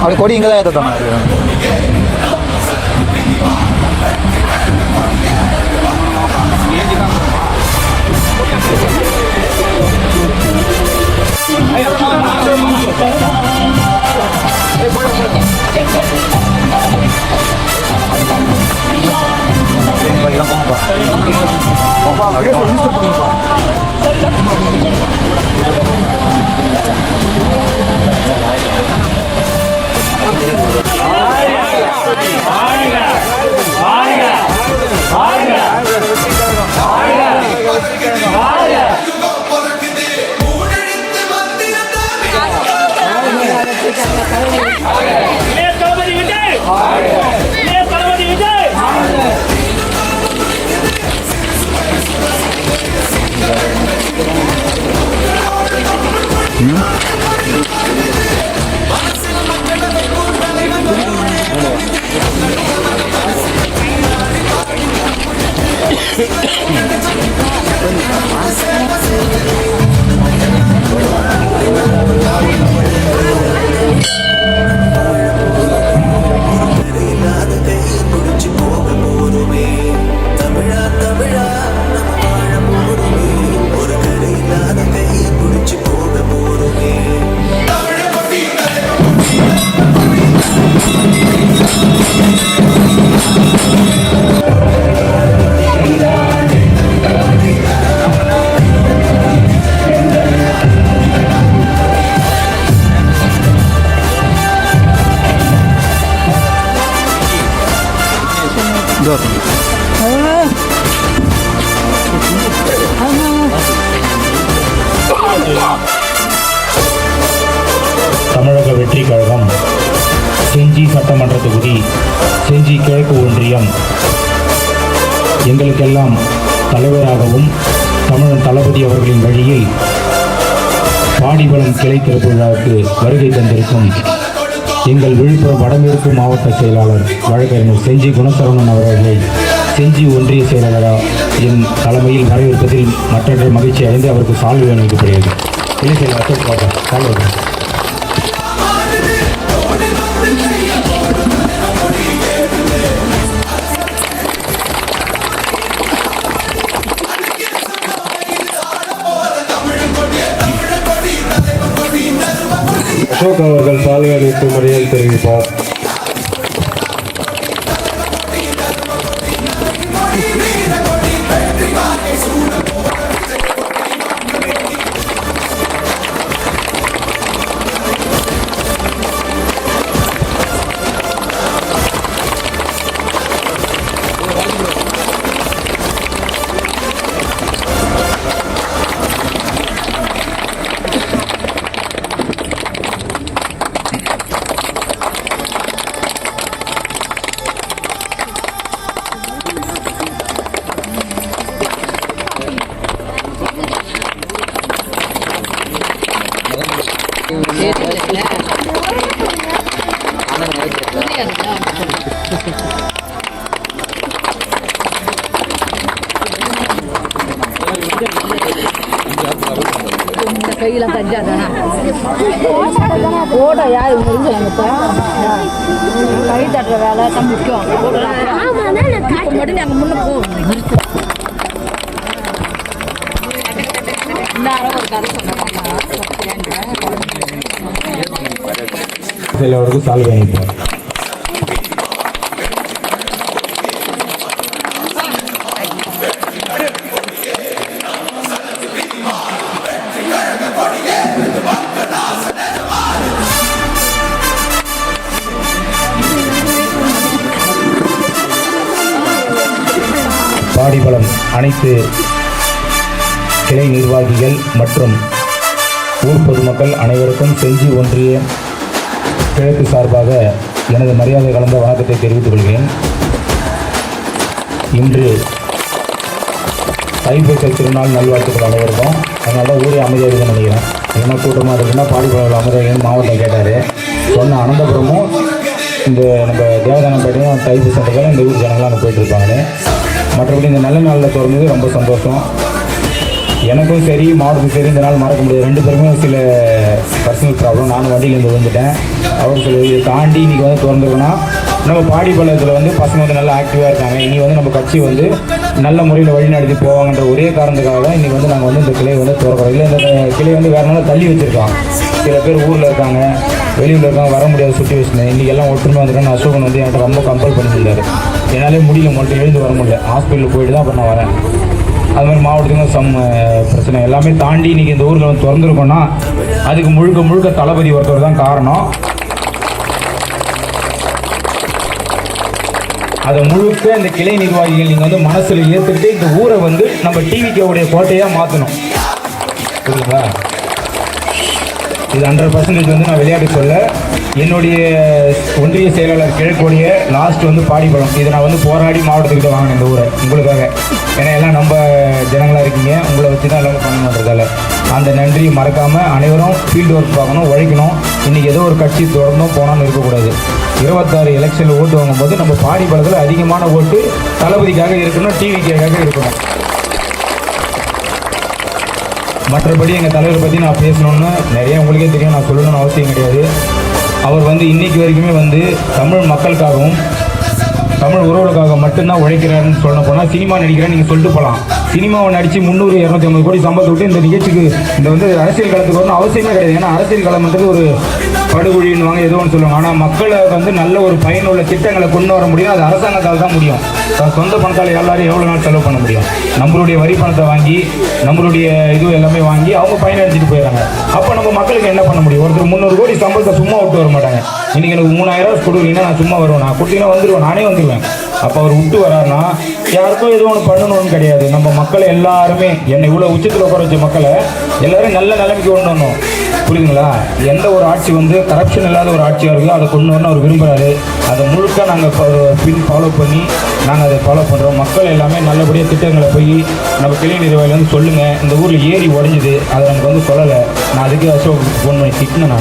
அப்படி கொடி இங்கே தான் ஏற்றோம். தமிழக வெற்றி கழகம் செஞ்சி சட்டமன்ற தொகுதி செஞ்சி கிழக்கு ஒன்றியம் எங்களுக்கெல்லாம் தலைவராகவும் தமிழன் தளபதி அவர்களின் வழியில் பாடிவளம் கிளை திறப்பு விழாவுக்கு வருகை தந்திருக்கும் எங்கள் விழுப்புரம் வடமேற்கு மாவட்ட செயலாளர் வழக்கறிஞர் செஞ்சி குணசரவணன் அவர்களை செஞ்சி ஒன்றிய செயலாளர் என் தலைமையில் வரவேற்பதில் மற்றொரு மகிழ்ச்சி அடைந்து அவருக்கு சால்வை அளிக்கப்படுகிறது. இல்லை செயலாளர் சால்வை. அசோக் அவர்கள் சால்வை அளித்து மரியாதை தெரிவிப்பார். கையெல்லாம் தஞ்சாதானா போட யார் கை தட்டுற வேலை தான் முக்கியம். மட்டும் நாங்கள் முன்ன போவோம். ஒரு கதை சொன்னாங்க அவருக்கு சால்வை அளிப்பார். பாடிவளம் அனைத்து கிளை நிர்வாகிகள் மற்றும் ஊர் பொதுமக்கள் அனைவருக்கும் செஞ்சி ஒன்றிய கிழக்கு சார்பாக எனது மரியாதை கலந்த வணக்கத்தை தெரிவித்துக் கொள்கிறேன். இன்று தைப்பூச திருநாள் நல்வாழ்த்துக்கள் அனைவருக்கும். அதனால தான் ஊரே அமைதியாக இருக்குன்னு நினைக்கிறேன். என்ன கூட்டமாக இருக்குன்னா பாடிவளம் அமைதியாக மாவட்டம் கேட்டார். சொன்ன அனந்தபுரமும் இந்த நம்ம தேவதானப்பேட்டையும் தைப்பூசத்துக்காக இந்த ஊர் ஜனங்களாம் அங்கே போயிட்டுருப்பாங்க. மற்றபடி இந்த நல்ல நாளில் திறந்தது ரொம்ப சந்தோஷம். எனக்கும் சரி மாவட்டத்துக்கும் சரி இந்த நாள் மறக்க முடியாது. 2 பேருமே சில பர்சனல் ப்ராப்ளம். நானும் வண்டியிலேருந்து வந்துட்டேன். அவர் சில இதை தாண்டி இன்றைக்கி வந்து திறந்துருக்கோன்னா நம்ம பாடிப்பள்ளத்தில் வந்து பசங்க வந்து நல்லா ஆக்டிவாக இருக்காங்க. இனி வந்து நம்ம கட்சி வந்து நல்ல முறையில் வழி நடத்தி போவாங்கன்ற ஒரே காரணத்துக்காக தான் இன்றைக்கி வந்து நாங்கள் வந்து இந்த கிளையை வந்து திறக்கிறோம். இல்லை இந்த கிளையை வந்து வேறு நாள் தள்ளி வச்சுருக்கோம். சில பேர் ஊரில் இருக்காங்க, வெளியூரில் இருக்காங்க, வர முடியாத சுச்சுவேஷன். இன்றைக்கி எல்லாம் ஒற்றுமை வந்துட்டேன்னு அசோகன் வந்து என்கிட்ட ரொம்ப கம்பல் பண்ணியிருந்தார். என்னாலே முடியல, மட்டும் எழுந்து வர முடியல. ஹாஸ்பிட்டலுக்கு போயிட்டு தான் அப்புறம் நான் வரேன். அது மாதிரி மாவட்டத்துக்கும் சம் பிரச்சனை எல்லாமே தாண்டி இன்றைக்கி இந்த ஊரில் வந்து திறந்துருக்கோன்னா அதுக்கு முழுக்க முழுக்க தளபதி ஒருத்தர் தான் காரணம். அதை முழுக்க இந்த கிளை நிர்வாகிகள் நீங்கள் வந்து மனசில் ஏற்றுக்கிட்டு இந்த ஊரை வந்து நம்ம டிவிக்கோடைய கோட்டையாக மாற்றணும். புரியுதுங்களா? இது 100% வந்து நான் விளையாட்டு சொல்ல. என்னுடைய ஒன்றிய செயலாளர் கிழக்குடைய லாஸ்ட் வந்து பாடிப்பழம். இதை நான் வந்து போராடி மாவட்டத்துக்கிட்ட வாங்கினேன் இந்த ஊரை உங்களுக்காக. ஏன்னா எல்லாம் நம்ம ஜனங்களாக இருக்கீங்க, உங்களை வச்சு தான் எல்லாமே பண்ணணுன்றதால அந்த நன்றியை மறக்காமல் அனைவரும் ஃபீல்டு ஒர்க் பார்க்கணும், உழைக்கணும். இன்றைக்கி ஏதோ ஒரு கட்சி தொடர்ந்தும் போனான்னு இருக்கக்கூடாது. 26 எலெக்ஷனில் ஓட்டு வாங்கும்போது நம்ம பாடிப்பழத்தில் அதிகமான ஓட்டு தளபதிக்காக இருக்கணும், டிவிக்காக இருக்கணும். மற்றபடி எங்கள் தலைவரை பற்றி நான் பேசணுன்னு நிறைய உங்களுக்கே தெரியும், நான் சொல்லணும்னு அவசியம் கிடையாது. அவர் வந்து இன்றைக்கி வரைக்குமே வந்து தமிழ் மக்களுக்காகவும் தமிழ் உறவுகளுக்காக மட்டும்தான் உழைக்கிறாருன்னு சொல்ல போனால் சினிமா நடிக்கிறேன்னு நீங்கள் சொல்லிட்டு போகலாம். சினிமாவை நடித்து 300-250 கோடி சம்பளத்தை விட்டு இந்த நிகழ்ச்சிக்கு இந்த வந்து அரசியல் களத்துக்கு வரணும் அவசியமே கிடையாது. ஏன்னா அரசியல் களம்ன்றது ஒரு படுகொழின்னு ஏதோ ஒன்று சொல்லுவாங்க. ஆனால் மக்களை வந்து நல்ல ஒரு பயனுள்ள திட்டங்களை கொண்டு வர முடியும், அது அரசாங்கத்தால் தான் முடியும். சொந்த பணத்தால் எல்லாரும் எவ்வளோ நாள் செலவு பண்ண முடியும்? நம்மளுடைய வரி பணத்தை வாங்கி நம்மளுடைய இது எல்லாமே வாங்கி அவங்க பயனடைஞ்சிட்டு போயிடறாங்க. அப்போ நம்ம மக்களுக்கு என்ன பண்ண முடியும்? ஒருத்தர் 300 கோடி சம்பளத்தை சும்மா விட்டு வர மாட்டாங்க. இன்றைக்கி எனக்கு 3000 கொடுக்குறீங்கன்னா நான் சும்மா வருவேன், நான் கொடுத்தீங்கன்னா வந்துடுவேன், நானே வந்துடுவேன். அப்போ அவர் விட்டு வராருன்னா யாருக்கும் எதுவும் ஒன்று பண்ணணும்னு கிடையாது. நம்ம மக்களை எல்லாருமே என்னை இவ்வளோ உச்சத்தில் உட்கார வச்ச மக்களை எல்லாரும் நல்ல நிலைமைக்கு கொண்டு வரணும். புரியுதுங்களா? எந்த ஒரு ஆட்சி வந்து கரப்ஷன் இல்லாத ஒரு ஆட்சியாக இருக்கோ அதை கொண்டு வரணும் அவர் விரும்புகிறாரு. அதை முழுக்க நாங்கள் பின் ஃபாலோ பண்ணி நாங்கள் அதை ஃபாலோ பண்ணுறோம். மக்கள் எல்லாமே நல்லபடியாக திட்டங்களை போய் நம்ம கிளை நிர்வாகிகள் வந்து சொல்லுங்கள், இந்த ஊரில் ஏரி உடஞ்சிது, அதை நமக்கு வந்து சொல்லலை. நான் அதுக்கு அசோக்கு ஃபோன் பண்ணி திட்டினேன்.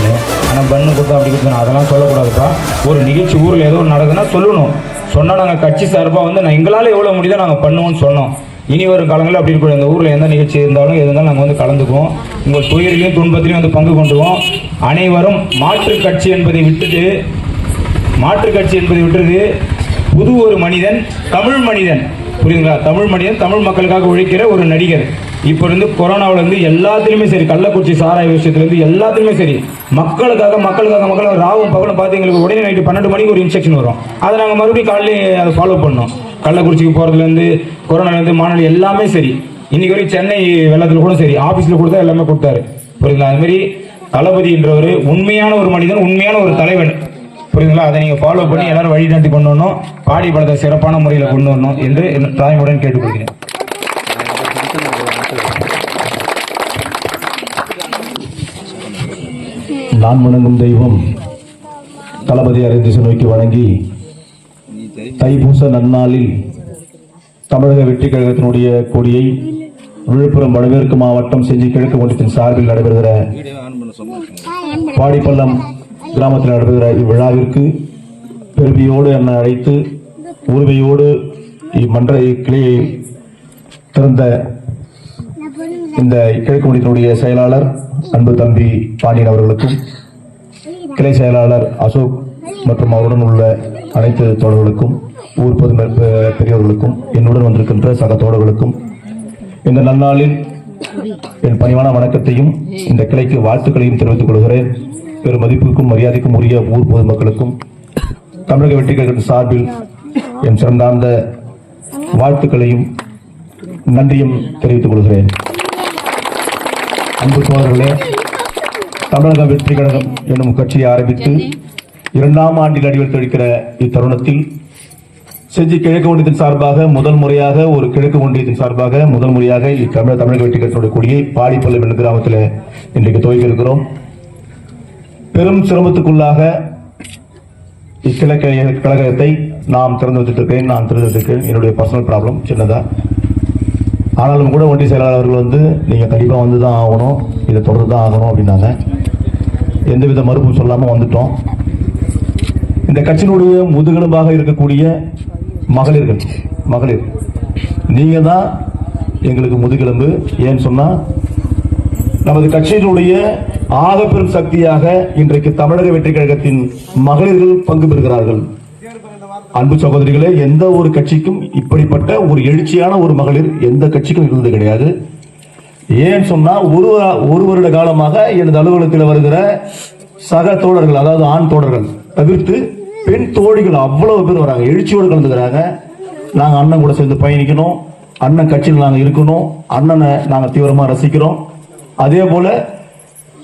ஆனால் பண்ணு கொடுத்தா அப்படி கொடுத்தேன், அதெல்லாம் சொல்லக்கூடாதுப்பா. ஒரு நிகழ்ச்சி ஊரில் ஏதோ நடக்குதுன்னா சொல்லணும். சொன்னால் நாங்கள் கட்சி சார்பாக வந்து நான் எங்களால் எவ்வளோ முடியுதோ நாங்கள் பண்ணுவோம்னு சொன்னோம். இனி வரும் காலங்களில் அப்படி இருக்கணும். இந்த ஊரில் எந்த நிகழ்ச்சி இருந்தாலும் எது இருந்தாலும் நாங்கள் வந்து கலந்துக்குவோம். உங்கள் துயரிலையும் துன்பத்திலையும் வந்து பங்கு கொண்டுவோம். அனைவரும் மாற்றுக் கட்சி என்பதை விட்டுட்டு புது ஒரு மனிதன், தமிழ் மனிதன். புரியுதுங்களா? தமிழ் மனிதன், தமிழ் மக்களுக்காக உழைக்கிற ஒரு நடிகர். இப்போ இருந்து கொரோனாவிலேருந்து எல்லாத்துலேயுமே சரி, கள்ளக்குறிச்சி சாராய விஷயத்துலேருந்து எல்லாத்துலேயுமே சரி, மக்களுக்காக ராவும் பகலும் பார்த்து எங்களுக்கு உடனே நைட்டு 12 மணிக்கு ஒரு இன்ஸ்ட்ரக்ஷன் வரும். அதை நாங்கள் மறுபடியும் காலையிலே அதை ஃபாலோ பண்ணோம். கள்ளக்குறிச்சிக்கு போகிறதுலேருந்து கொரோனாலேருந்து மாநில எல்லாமே சரி. இன்றைக்கி வரைக்கும் சென்னை வெள்ளத்தில் கூட சரி, ஆஃபீஸில் கொடுத்தா எல்லாமே கொடுத்தாரு. புரியுதுங்களா? அதுமாரி தளபதின்றவர் உண்மையான ஒரு மனிதன், உண்மையான ஒரு தலைவன். புரியுதுங்களா? அதை நீங்கள் ஃபாலோ பண்ணி எல்லாரும் வழி நடத்தி கொண்டு வரணும். பாடி படத்தை சிறப்பான முறையில் கொண்டு வரணும் என்று தாய்முடன் கேட்டுக்கொள்கிறேன். நான் வணங்கும் தெய்வம் தளபதி திசை நோக்கி வணங்கி தைப்பூச நன்னாளில் தமிழக வெற்றி கழகத்தினுடைய கொடியை விழுப்புரம் வடமேற்கு மாவட்டம் செஞ்சி கிழக்கு ஒன்றியத்தின் சார்பில் நடைபெறுகிற பாடிப்பள்ளம் கிராமத்தில் நடைபெறுகிற இவ்விழாவிற்கு பெருமையோடு என்னை அழைத்து உரிமையோடு இம்மன்ற கிளையை திறந்த இந்த கிழக்கு ஒன்றியத்தினுடைய செயலாளர் அன்பு தம்பி பாண்டியன் அவர்களுக்கும், கிளை செயலாளர் அசோக் மற்றும் அவருடன் உள்ள அனைத்து தோழர்களுக்கும், ஊர் பொது பெரியவர்களுக்கும், என்னுடன் வந்திருக்கின்ற சக தோழர்களுக்கும் இந்த நன்னாளில் என் பணிவான வணக்கத்தையும் இந்த கிளைக்கு வாழ்த்துக்களையும் தெரிவித்துக் கொள்கிறேன். பெரும் மதிப்புக்கும் மரியாதைக்கும் உரிய ஊர் பொதுமக்களுக்கும் தமிழக வெற்றி கழகத்தின் சார்பில் என் சிறந்தார்ந்த வாழ்த்துக்களையும் நன்றியும் தெரிவித்துக் கொள்கிறேன். அன்பு தோழர்களே, தமிழக வெற்றி கழகம் என்னும் கட்சியை ஆரம்பித்து 2ஆம் ஆண்டில் அடியெடுத்து வைக்கிற இத்தருணத்தில் செஞ்சி கிழக்கு ஒன்றியத்தின் சார்பாக முதல் முறையாக தமிழக வெற்றி கழகத்தினுடைய கொடியை பாடிப்பள்ளம் என்ற கிராமத்தில் இன்றைக்கு துவக்கி இருக்கிறோம். பெரும் சிரமத்துக்குள்ளாக இக்கிழக்கு கழகத்தை நான் திறந்து வைத்திருக்கிறேன். என்னுடைய பர்சனல் ப்ராப்ளம் சின்னதா, ஆனாலும் கூட ஒன்றிய செயலாளர் அவர்கள் வந்து நீங்கள் கண்டிப்பாக வந்து தான் ஆகணும், இதை தொடர்ந்து தான் ஆகணும் அப்படின்னாங்க. எந்தவித மறுப்பும் சொல்லாமல் வந்துட்டோம். இந்த கட்சியினுடைய முதுகெலும்பாக இருக்கக்கூடிய மகளிர் நீங்கள் தான் எங்களுக்கு முதுகெலும்பு. ஏன்னு சொன்னா நமது கட்சியினுடைய ஆகப்பெரும் சக்தியாக இன்றைக்கு தமிழக வெற்றி கழகத்தின் மகளிர்கள் பங்கு பெறுகிறார்கள். அன்பு சகோதரிகளே, எந்த ஒரு கட்சிக்கும் இப்படிப்பட்ட ஒரு எழுச்சியான ஒரு மகளிர் எந்த கட்சிக்கும் இருந்தது கிடையாது. ஏன்னு சொன்னா ஒரு வருட காலமாக எனது அலுவலகத்தில் வருகிற சக தோழர்கள், அதாவது ஆண் தோழர்கள் தவிர்த்து பெண் தோழிகள் அவ்வளவு பேர் வராங்க, எழுச்சியோடு கலந்துக்கிறாங்க. நாங்க அண்ணன் கூட சேர்ந்து பயணிக்கணும், அண்ணன் கட்சியில் நாங்க இருக்கணும், அண்ணனை நாங்க தீவிரமா ரசிக்கிறோம். அதே போல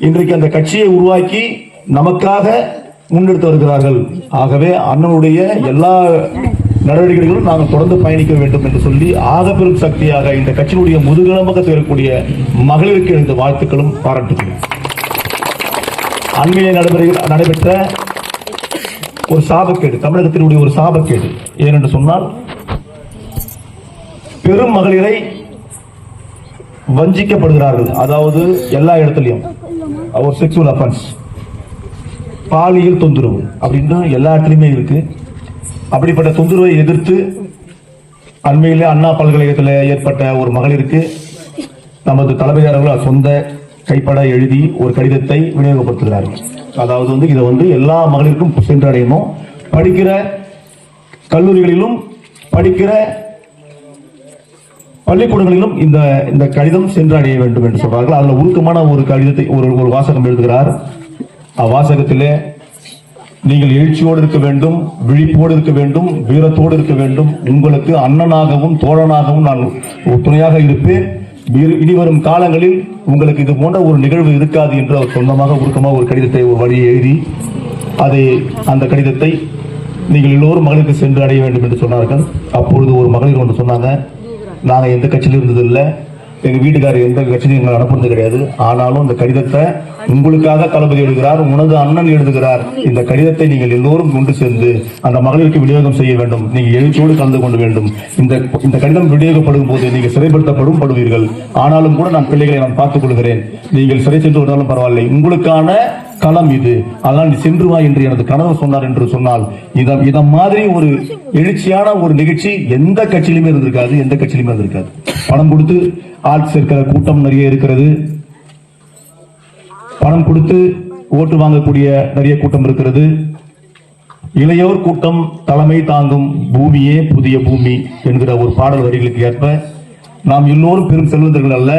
இன்றைக்கு அந்த கட்சியை உருவாக்கி நமக்காக முன்னெடுத்து வருகிறார்கள். ஆகவே அண்ணனுடைய எல்லா நடவடிக்கைகளும் நாங்கள் தொடர்ந்து பயணிக்க வேண்டும் என்று சொல்லி ஆகப்பெரும் சக்தியாக இந்த கட்சியினுடைய முதுகெலும்பாக சேரக்கூடிய மகளிருக்கு இந்த வாழ்த்துக்களும் பாராட்டுகிறோம். அண்மையில் நடைபெற்ற ஒரு சாபக்கேடு, தமிழகத்தினுடைய ஒரு சாபக்கேடு ஏனென்று சொன்னால், பெரும் மகளிரை வஞ்சிக்கப்படுகிறார்கள். அதாவது எல்லா இடத்துலையும் ஒரு செக்சுவல் அஃபென்ஸ், பாலியல் தொந்தரவு அப்படின்னு எல்லா இடத்துலையுமே இருக்கு. அப்படிப்பட்ட தொந்தரவை எதிர்த்து அண்மையிலே அண்ணா பல்கலைக்கழகத்தில் ஏற்பட்ட ஒரு மகளிருக்கு நமது தலைமையாளர்கள் சொந்த கைப்பட எழுதி ஒரு கடிதத்தை விநியோகப்படுத்துகிறார்கள். அதாவது இதை எல்லா மகளிருக்கும் சென்றடையணும், படிக்கிற கல்லூரிகளிலும் படிக்கிற பள்ளிக்கூடங்களிலும் இந்த கடிதம் சென்றடைய வேண்டும் என்று சொல்றார்கள். அதுல உருக்கமான ஒரு கடிதத்தை ஒரு வாசகம் எழுதுகிறார். அவ்வாசகத்திலே நீங்கள் எழுச்சியோடு இருக்க வேண்டும், விழிப்போடு இருக்க வேண்டும், வீரத்தோடு இருக்க வேண்டும். உங்களுக்கு அண்ணனாகவும் தோழனாகவும் நான் துணையாக இருப்பேன். இனிவரும் காலங்களில் உங்களுக்கு இது போன்ற ஒரு நிகழ்வு இருக்காது என்று அவர் சொந்தமாக உருக்கமாக ஒரு கடிதத்தை ஒரு வழியை எழுதி அந்த கடிதத்தை நீங்கள் எல்லோரும் மகளிருக்கு சென்று அடைய வேண்டும் என்று சொன்னார்கள். அப்பொழுது ஒரு மகளிர் ஒன்று சொன்னாங்க, நாங்கள் எந்த கட்சியிலும் இருந்தது இல்லை, எங்க வீட்டுக்காரர் எந்த கட்சியும் எங்களை அனுப்புறது கிடையாது. ஆனாலும் இந்த கடிதத்தை உங்களுக்காக தளபதி எழுதுகிறார், உனது அண்ணன் எழுதுகிறார். இந்த கடிதத்தை நீங்கள் எல்லோரும் கொண்டு சேர்ந்து அந்த மகளிருக்கு விநியோகம் செய்ய வேண்டும். நீங்க எழுச்சியோடு கலந்து கொள்ள வேண்டும். இந்த கடிதம் விநியோகப்படும் போது நீங்கள் சிறைப்படுத்தப்படுவீர்கள். ஆனாலும் கூட நான் பிள்ளைகளை நான் பார்த்துக் கொள்கிறேன். நீங்கள் சிறை சென்று வந்தாலும் பரவாயில்லை, உங்களுக்கான களம் இது, அதனால் நீ சென்று வா என்று எனது கணவர் சொன்னார் என்று சொன்னால், இத மாதிரி ஒரு எழுச்சியான ஒரு நிகழ்ச்சி எந்த கட்சியிலுமே இருந்திருக்காது, எந்த கட்சியிலுமே இருந்திருக்காது. பணம் கொடுத்து ஆள் சேர்க்கிற கூட்டம் நிறைய இருக்கிறது, பணம் கொடுத்து ஓட்டு வாங்கக்கூடிய நிறைய கூட்டம் இருக்கிறது. இளையோர் கூட்டம் தலைமை தாங்கும் பூமியே புதிய பூமி என்கிற ஒரு பாடல் வரிகளுக்கு ஏற்ப நாம் எல்லோரும் பெரும் செல்வந்தர்கள் அல்ல,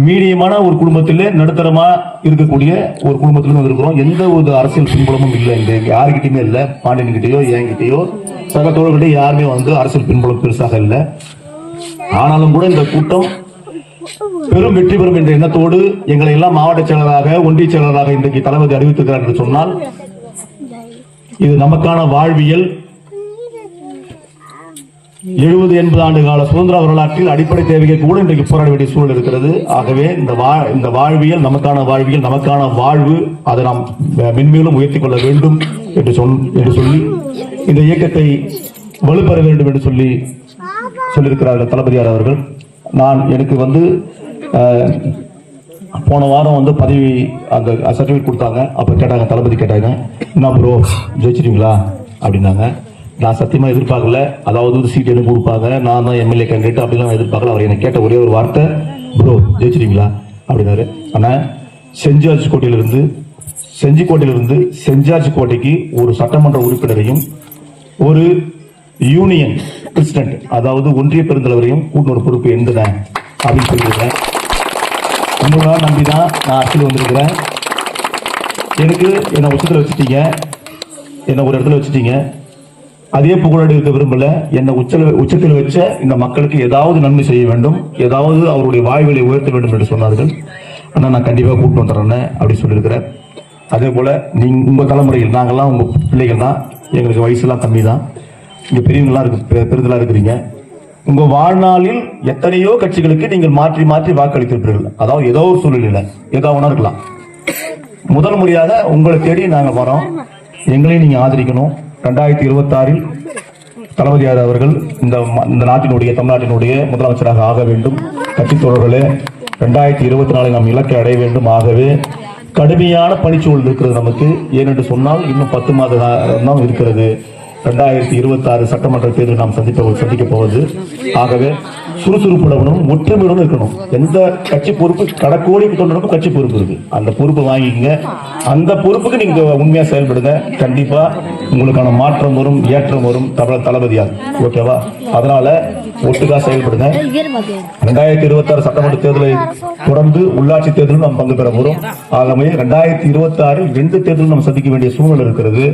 மீடியமான ஒரு குடும்பத்திலே நடுத்தரமா இருக்கக்கூடிய ஒரு குடும்பத்திலும் இருக்கிறோம். எந்த ஒரு அரசியல் பின்புலமும் இல்லை, இந்த யாருக்கிட்டையுமே இல்லை. பாண்டியன் கிட்டையோ என்கிட்டயோ சக தோழர்கிட்டயோ யாருமே அரசியல் பின்புலம் பெருசாக இல்லை. ஆனாலும் கூட இந்த கூட்டம் பெரும் வெற்றி பெறும் என்ற எண்ணத்தோடு எங்களை எல்லாம் மாவட்ட செயலராக ஒன்றிய செயலராக இன்றைக்கு தளபதி அறிவித்திருக்கிறார் என்று சொன்னால், இது நமக்கான வாழ்வியல். 70-80 ஆண்டு கால சுதந்திர வரலாற்றில் அடிப்படை தேவைகள் கூட இன்றைக்கு போராட வேண்டிய சூழல் இருக்கிறது. ஆகவே இந்த வாழ்வியல் நமக்கான வாழ்வியல், நமக்கான வாழ்வு, அதை நாம் மென்மேலும் உயர்த்திக் கொள்ள வேண்டும் என்று சொல்லி இந்த இயக்கத்தை வலுப்பெற வேண்டும் என்று சொல்லியிருக்கிறார்கள் தளபதியார் அவர்கள். எனக்கு போன வாரம் பதவி அந்த சர்டிபிகேட் கொடுத்தாங்க. அப்ப கேட்டாங்க, தளபதி கேட்டாங்க, என்ன ப்ரோ ஜெயிச்சிட்டீங்களா அப்படின்னாங்க. நான் சத்தியமா எதிர்பார்க்கல. அதாவது சீட் எனக்கு கொடுப்பாங்க, நான் தான் எம்எல்ஏ கேண்டிடேட் அப்படிலாம் எதிர்பார்க்கல. அவர் எனக்கு கேட்ட ஒரே ஒரு வார்த்தை, ப்ரோ ஜெயிச்சிட்டீங்களா அப்படின்னாரு. ஆனா செஞ்சார்ஜ் கோட்டையிலிருந்து செஞ்சார்ஜ் கோட்டைக்கு ஒரு சட்டமன்ற உறுப்பினரையும் ஒரு யூனியன் பிரசிடென்ட், அதாவது ஒன்றிய பெருந்தலைவரையும் கூட்டுற பொறுப்பு எந்தன அப்படின்னு சொல்லியிருக்கேன். உங்களோட நம்பிதான் நான் அரசியல் வந்திருக்கிறேன். என்னை ஒரு இடத்துல வச்சுட்டீங்க. அதே புகழாடி இருக்க விரும்பல. என்னை உச்சத்தில் வச்ச இந்த மக்களுக்கு ஏதாவது நன்மை செய்ய வேண்டும், ஏதாவது அவருடைய வாய்வுகளை உயர்த்த வேண்டும் என்று சொன்னார்கள். ஆனால் நான் கண்டிப்பாக கூப்பிட்டு வந்துடுறேன் அப்படி சொல்லியிருக்கிறேன். அதே போல உங்க தலைமுறையில் நாங்கள்லாம் உங்க பிள்ளைகள் தான், எங்களுக்கு வயசுலாம் கம்மி தான், இங்க பெரியவங்களாம் பெருந்தலா இருக்கிறீங்க. உங்க வாழ்நாளில் எத்தனையோ கட்சிகளுக்கு நீங்கள் மாற்றி மாற்றி வாக்களித்திருப்பீர்கள். அதாவது ஏதோ ஒரு சூழ்நிலை ஏதோ உணர்க்கலாம். முதல் முறையாக உங்களை தேடி நாங்கள் வரோம். எங்களையும் நீங்க ஆதரிக்கணும். 2026 தளபதியார் அவர்கள் இந்த தமிழ்நாட்டினுடைய முதலமைச்சராக ஆக வேண்டும். கட்சித் தோழர்களே, 2024 நாம் இலக்கை அடைய வேண்டும். ஆகவே கடுமையான பணிச்சூழல் இருக்கிறது நமக்கு. ஏனென்று சொன்னால் இன்னும் 10 மாதம் தான் இருக்கிறது 2026 சட்டமன்ற தேர்தல் நாம் சந்திக்க போவது. ஆகவே சுறுசுறுப்புடனும் ஒற்றுமையுடன் இருக்கணும். எந்த கட்சி பொறுப்பு கடக்கோடி தொண்டனுக்கும் கட்சி பொறுப்பு இருக்கு. அந்த பொறுப்பை வாங்கிக்கங்க. அந்த பொறுப்புக்கு நீங்க உண்மையா செயல்படுங்க. கண்டிப்பா உங்களுக்கான மாற்றம் வரும், ஏற்றம் வரும். தளபதியாக ஓகேவா? அதனால ஒட்டுக்கா செயல்படுங்க. 2026 சட்டமன்ற தேர்தலை தொடர்ந்து உள்ளாட்சி தேர்தலும் நாம் பங்கு பெற போறோம். ஆகவே 2026 2 தேர்தலும் நாம் சந்திக்க வேண்டிய சூழ்நிலை இருக்கிறது.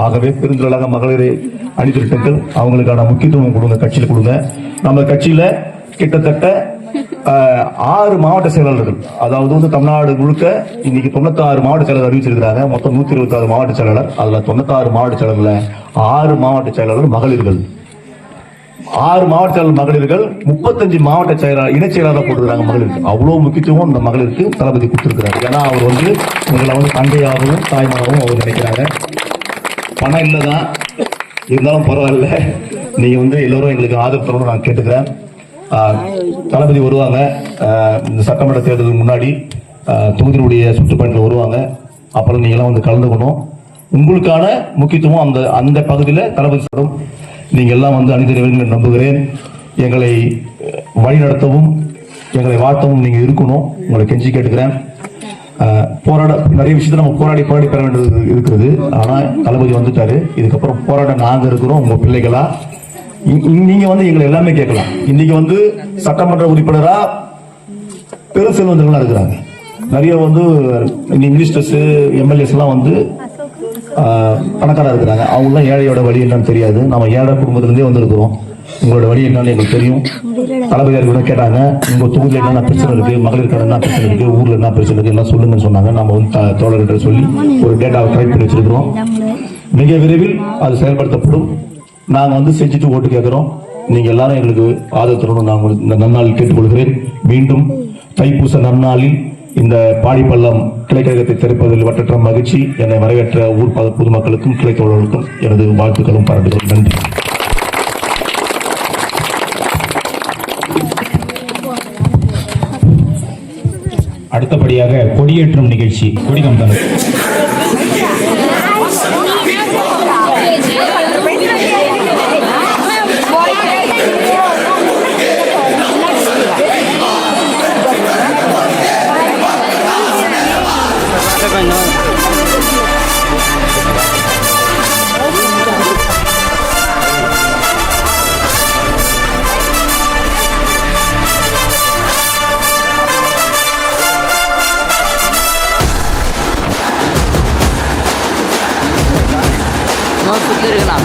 ஆகவே பெருந்திரளாக மகளிரை அணிதிரட்டுங்கள். அவங்களுக்கான முக்கியத்துவம் கொடுங்க, கட்சியில் கொடுங்க. நம்ம கட்சியில கிட்டத்தட்ட 6 மாவட்ட செயலாளர்கள், அதாவது வந்து தமிழ்நாடு முழுக்க இன்னைக்கு 96 மாவட்ட செயலாளர் அறிவிச்சிருக்கிறாங்க. மொத்தம் 126 மாவட்ட செயலாளர். அதுல 96 மாவட்ட செயலாளர்ல 6 மாவட்ட செயலாளர் மகளிர்கள், 6 மாவட்ட செயலாளர் மகளிர்கள், 35 மாவட்ட செயலாளர் இணைச் செயலாளர் போட்டுருக்காங்க மகளிருக்கு. அவ்வளவு முக்கியத்துவம் இந்த மகளிருக்கு தளபதி கொடுத்திருக்கிறார். ஏன்னா அவர் வந்து உங்களை வந்து தந்தையாகவும் தாய்மாகவும் அவர் நினைக்கிறாங்க. பணம் இல்லதான் இருந்தாலும் பரவாயில்ல, நீங்க வந்து எல்லோரும் எங்களுக்கு ஆதரவு தரணும்னு நான் கேட்டுக்கிறேன். தளபதி வருவாங்க. இந்த சட்டமன்ற தேர்தலுக்கு முன்னாடி தொகுதியினுடைய சுற்றுப்பயணத்தில் வருவாங்க. அப்புறம் நீங்களாம் வந்து கலந்துக்கணும். உங்களுக்கான முக்கியத்துவம் அந்த பகுதியில் தளபதி சொல்லும். நீங்க எல்லாம் வந்து அணிதிரவீர்கள் நம்புகிறேன். எங்களை வழிநடத்தவும் எங்களை வாழ்த்தவும் நீங்க இருக்கணும். உங்களை கெஞ்சி கேட்டுக்கிறேன். போராட நிறைய விஷயத்தை நம்ம போராடி பெற வேண்டியது இருக்கிறது. ஆனா தளபதி வந்துட்டாரு. இதுக்கப்புறம் போராட நாங்க இருக்கிறோம், உங்க பிள்ளைகளா. நீங்க வந்து எங்களை எல்லாமே கேட்கலாம். இன்னைக்கு வந்து சட்டமன்ற உறுப்பினரா பெரு செல்வந்தர்களா இருக்கிறாங்க. நிறைய வந்து மினிஸ்டர்ஸ், எம்எல்ஏஸ் எல்லாம் வந்து பணக்காரா இருக்கிறாங்க. அவங்க எல்லாம் ஏழையோட வழி என்னன்னு தெரியாது. நம்ம ஏழை குடும்பத்திலிருந்தே வந்திருக்கிறோம். உங்களோட வழி என்னன்னு எங்களுக்கு தெரியும். தளபதியார் கூட கேட்டாங்க, உங்க தொகுதியில் என்னென்ன பிரச்சனை இருக்கு, மகளிருக்கான என்ன பிரச்சனை இருக்கு, ஊர்ல என்ன பிரச்சனை இருக்கு, எல்லாம் சொல்லுங்கன்னு சொன்னாங்க. நம்ம வந்து தோழர்கிட்ட சொல்லி ஒரு டேட்டாவை கலெக்ட் பண்ணி வச்சிருக்கிறோம். மிக விரைவில் அது செயல்படுத்தப்படும். நாங்க வந்து செஞ்சுட்டு ஓட்டு கேட்கிறோம். நீங்க எல்லாரும் எங்களுக்கு ஆதரவு தரணும். நான் இந்த நன்னாளில் கேட்டுக்கொள்கிறேன். மீண்டும் தைப்பூச நன்னாளில் இந்த பாடிப்பள்ளம் கிளைக்கழகத்தை திறப்பதில் வட்டற்ற மகிழ்ச்சி. என்னை வரவேற்ற ஊர் பொதுமக்களுக்கும் கிளை தோழர்களுக்கும் எனது வாழ்த்துக்களும் பாராட்டுகளும். நன்றி. அடுத்தபடியாக கொடியேற்றும் நிகழ்ச்சி. கொடிகம்பம் சுற்றி இருக்கலாம்.